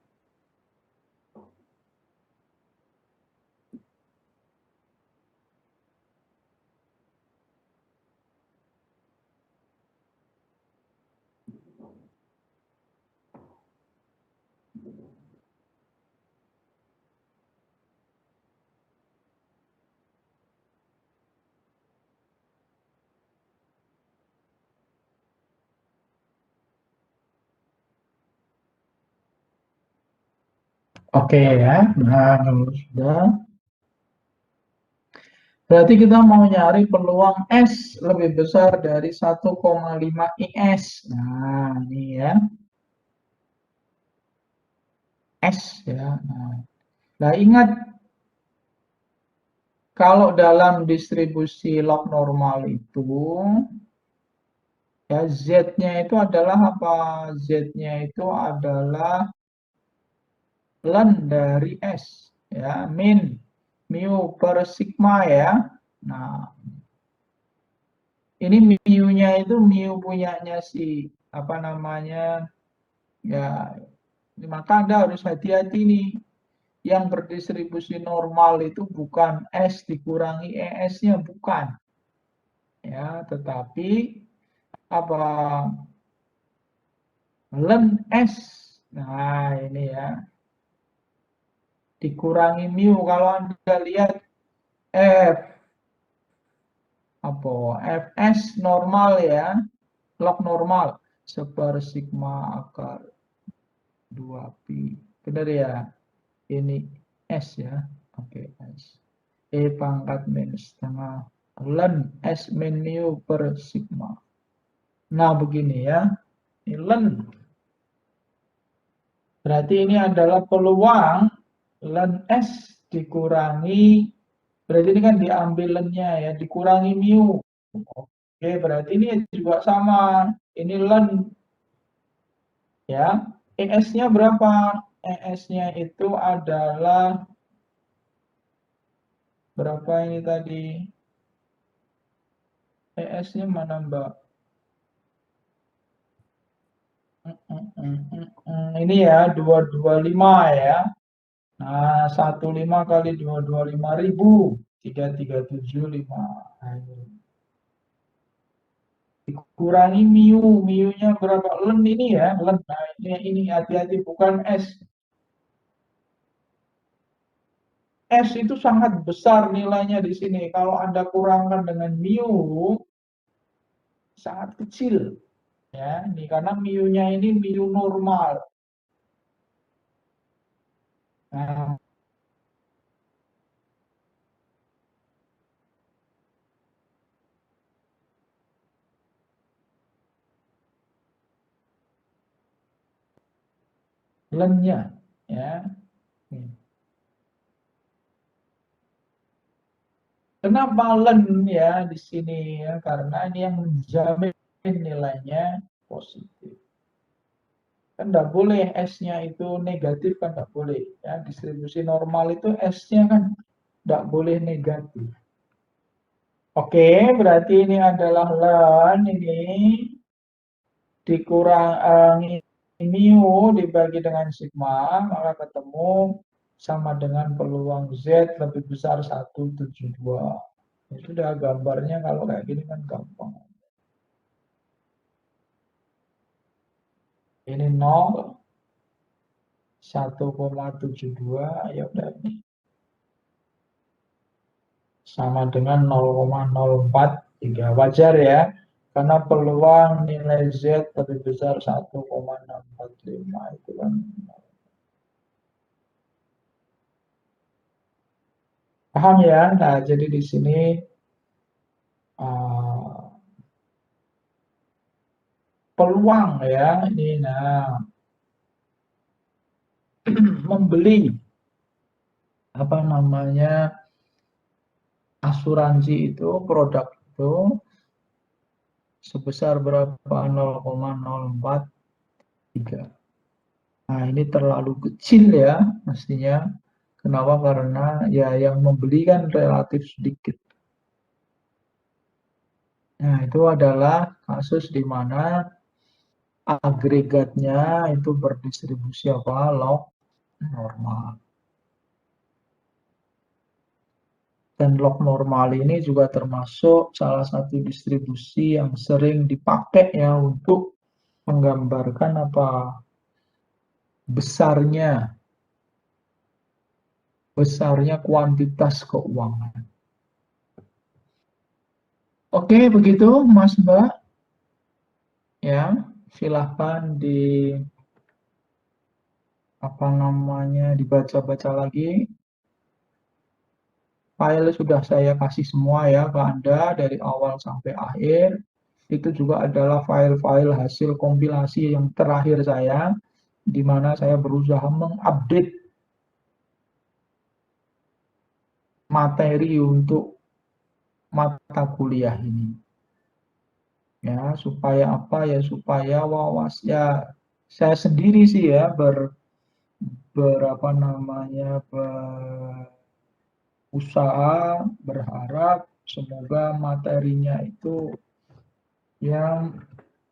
Speaker 1: Oke ya, nah kalau sudah. Berarti kita mau nyari peluang S lebih besar dari 1,5 IS. Nah, ini ya. S ya. Nah, ingat kalau dalam distribusi log normal itu ya Z-nya itu adalah apa? Z-nya itu adalah ln dari S ya, min mu per sigma ya. Nah, ini mu-nya itu mu punyanya si apa namanya ya, maka Anda harus hati-hati nih. Yang berdistribusi normal itu bukan S dikurangi ES-nya, bukan. Ya, tetapi apa ln S. Nah, ini ya. Dikurangi mu. Kalau Anda lihat F apa Fs normal ya, log normal seper sigma akar 2pi. Benar ya? Ini S ya. Oke, S. E pangkat minus setengah ln S min mu per sigma. Nah, begini ya. Ini ln. Berarti ini adalah peluang ln S dikurangi, berarti ini kan diambil ln-nya ya, dikurangi mu. Oke, berarti ini juga sama. Ini ln ya. ES-nya berapa? ES-nya itu adalah berapa ini tadi? ES-nya mana, Mbak? Ini ya 225 ya. Nah, 15 kali 225.000, 337,5. Dikurangi mu-nya berapa? Ln ini ya, ln. Nah, ini hati-hati bukan S. S itu sangat besar nilainya di sini. Kalau Anda kurangkan dengan mu, sangat kecil. Ya, ini karena mu-nya ini mu normal. Nah, lennya, ya. Kenapa len ya di sini ya? Karena ini yang menjamin nilainya positif. Kan tidak boleh S-nya itu negatif, kan tidak boleh. Ya, distribusi normal itu S-nya kan tidak boleh negatif. Oke, berarti ini adalah len ini dikurangi mu dibagi dengan sigma, maka ketemu sama dengan peluang Z lebih besar 172. Ya sudah, gambarnya kalau kayak gini kan gampang. Ini 0, 1,72, ya udah ini sama dengan 0,043. Wajar ya, karena peluang nilai Z lebih besar 1,645 itu kan. Paham ya? Nah, jadi di sini peluang ya ini, nah membeli apa namanya asuransi itu, produk itu sebesar berapa? 0,043. Nah, ini terlalu kecil ya mestinya. Kenapa? Karena ya yang membeli kan relatif sedikit. Nah, itu adalah kasus di mana agregatnya itu berdistribusi apa? Log normal. Dan log normal ini juga termasuk salah satu distribusi yang sering dipakai ya untuk menggambarkan apa? Besarnya kuantitas keuangan. Oke, begitu Mas Mbak. Ya, silahkan dibaca-baca lagi. File sudah saya kasih semua ya ke Anda dari awal sampai akhir. Itu juga adalah file-file hasil kompilasi yang terakhir saya, di mana saya berusaha mengupdate materi untuk mata kuliah ini. Ya, supaya apa ya? Supaya ya saya sendiri sih ya berusaha berharap semoga materinya itu yang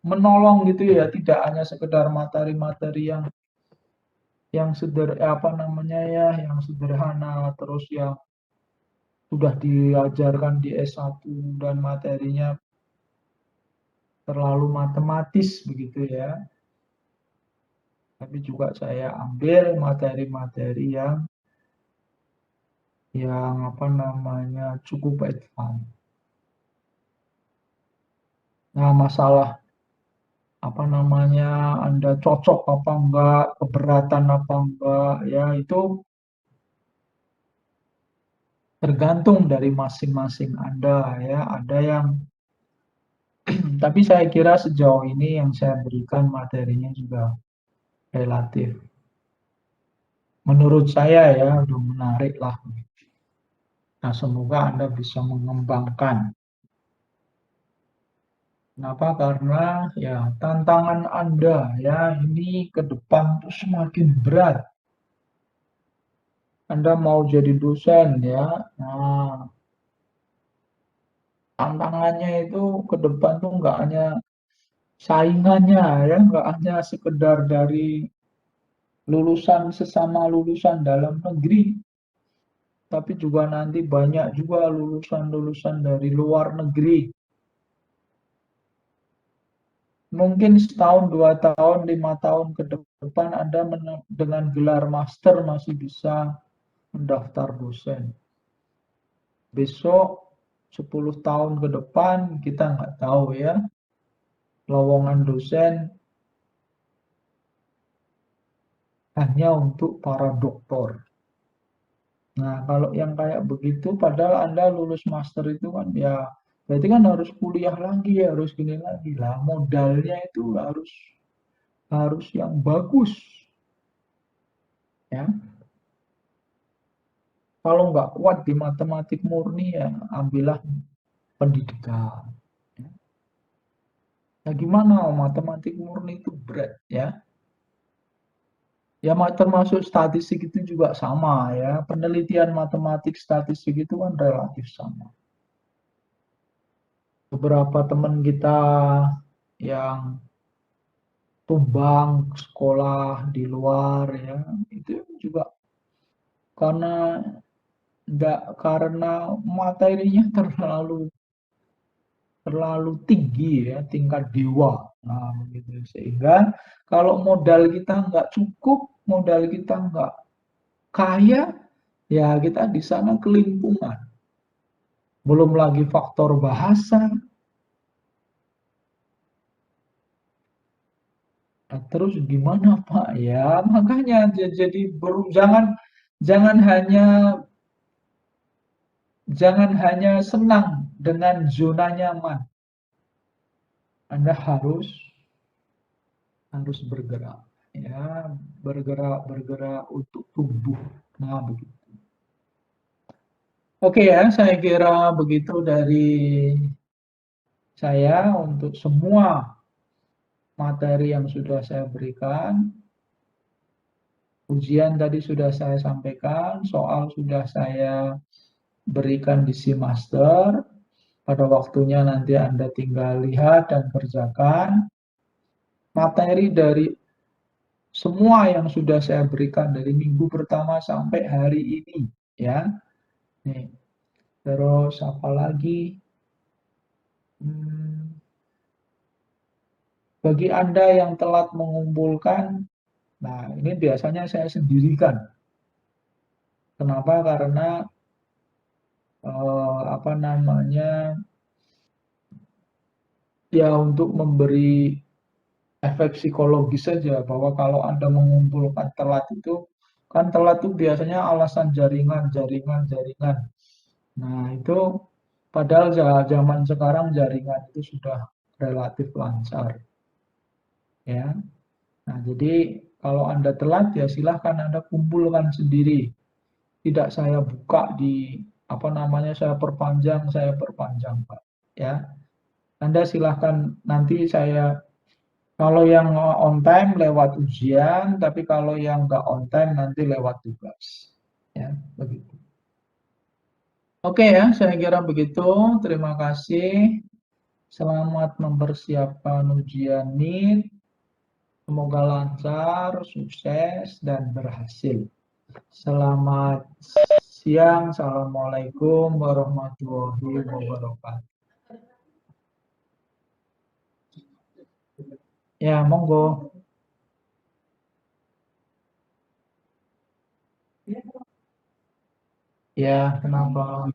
Speaker 1: menolong gitu ya, tidak hanya sekedar materi-materi yang sederhana, terus yang sudah diajarkan di S1 dan materinya terlalu matematis begitu ya. Tapi juga saya ambil materi-materi yang cukup advance. Nah, masalah Anda cocok apa enggak, keberatan apa enggak, ya itu tergantung dari masing-masing Anda ya. Ada yang tapi saya kira sejauh ini yang saya berikan materinya juga relatif. Menurut saya ya udah menarik lah. Nah, semoga Anda bisa mengembangkan. Kenapa? Karena ya tantangan Anda ya ini ke depan tuh semakin berat. Anda mau jadi dosen ya. Nah, tantangannya itu ke depan tuh nggak hanya saingannya ya, nggak hanya sekedar dari sesama lulusan dalam negeri, tapi juga nanti banyak juga lulusan-lulusan dari luar negeri. Mungkin setahun, 2 tahun, 5 tahun ke depan Anda dengan gelar master masih bisa mendaftar dosen. Besok 10 tahun ke depan kita nggak tahu ya, lowongan dosen hanya untuk para doktor. Nah, kalau yang kayak begitu, padahal Anda lulus master itu kan ya, berarti kan harus kuliah lagi, harus gini lagi lah. Modalnya itu harus yang bagus, ya. Kalau nggak kuat di matematik murni ya ambillah pendidikan. Nah, gimana? Matematik murni itu berat, ya. Ya, termasuk statistik itu juga sama ya. Penelitian matematik statistik itu kan relatif sama. Beberapa teman kita yang tumbang sekolah di luar ya, itu juga karena materinya terlalu tinggi ya, tingkat dewa. Nah, begitu. Sehingga kalau modal kita nggak cukup, modal kita nggak kaya, ya kita di sana kelimpungan. Belum lagi faktor bahasa. Nah, terus gimana Pak? Ya makanya jadi jangan hanya senang dengan zona nyaman. Anda harus bergerak, ya, bergerak untuk tumbuh. Nah, begitu. Oke ya, saya kira begitu dari saya untuk semua materi yang sudah saya berikan. Ujian tadi sudah saya sampaikan, soal sudah saya berikan di SeaMaster. Pada waktunya nanti Anda tinggal lihat dan kerjakan. Materi dari semua yang sudah saya berikan dari minggu pertama sampai hari ini, ya. Nih. Terus apa lagi? Bagi Anda yang telat mengumpulkan, nah ini biasanya saya sendirikan. Kenapa? Karena apa namanya? Ya untuk memberi efek psikologis saja bahwa kalau Anda mengumpulkan telat itu, kan telat itu biasanya alasan jaringan. Nah, itu padahal zaman sekarang jaringan itu sudah relatif lancar. Ya. Nah, jadi kalau Anda telat ya silahkan Anda kumpulkan sendiri. Tidak saya buka di apa namanya saya perpanjang Pak. Ya. Anda silahkan nanti kalau yang on time lewat ujian, tapi kalau yang nggak on time nanti lewat tugas. Ya, begitu. Oke ya, saya kira begitu. Terima kasih. Selamat mempersiapkan ujian NIT. Semoga lancar, sukses, dan berhasil. Selamat siang. Assalamualaikum warahmatullahi wabarakatuh. Ya, monggo. Ya, kenapa?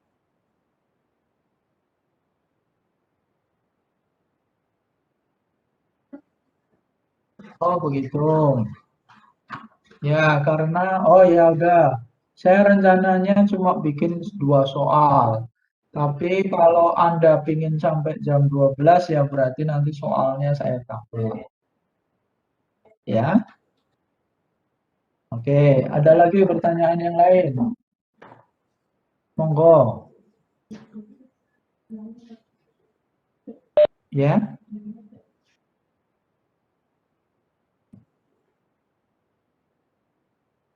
Speaker 1: Oh, begitu. Ya, karena, oh ya udah. Saya rencananya cuma bikin 2 soal. Tapi kalau Anda pingin sampai jam 12 ya berarti nanti soalnya saya tambah. Ya, oke. Ada lagi pertanyaan yang lain? Monggo. Ya,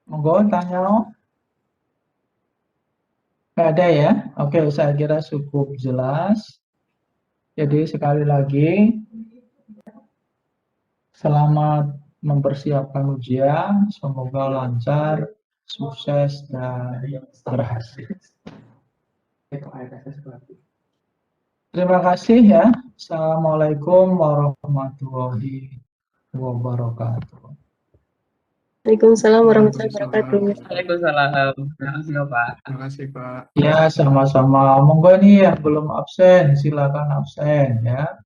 Speaker 1: monggo tanya. Nggak ada ya? Oke, saya kira cukup jelas. Jadi sekali lagi, selamat mempersiapkan ujian. Semoga lancar, sukses, dan berhasil. Terima kasih ya. Assalamualaikum warahmatullahi wabarakatuh.
Speaker 2: Waalaikumsalam warahmatullahi wabarakatuh.
Speaker 4: Waalaikumsalam. Terima kasih ya, Pak.
Speaker 3: Terima kasih, Pak.
Speaker 1: Ya, sama-sama. Monggo nih yang belum absen, silakan absen ya.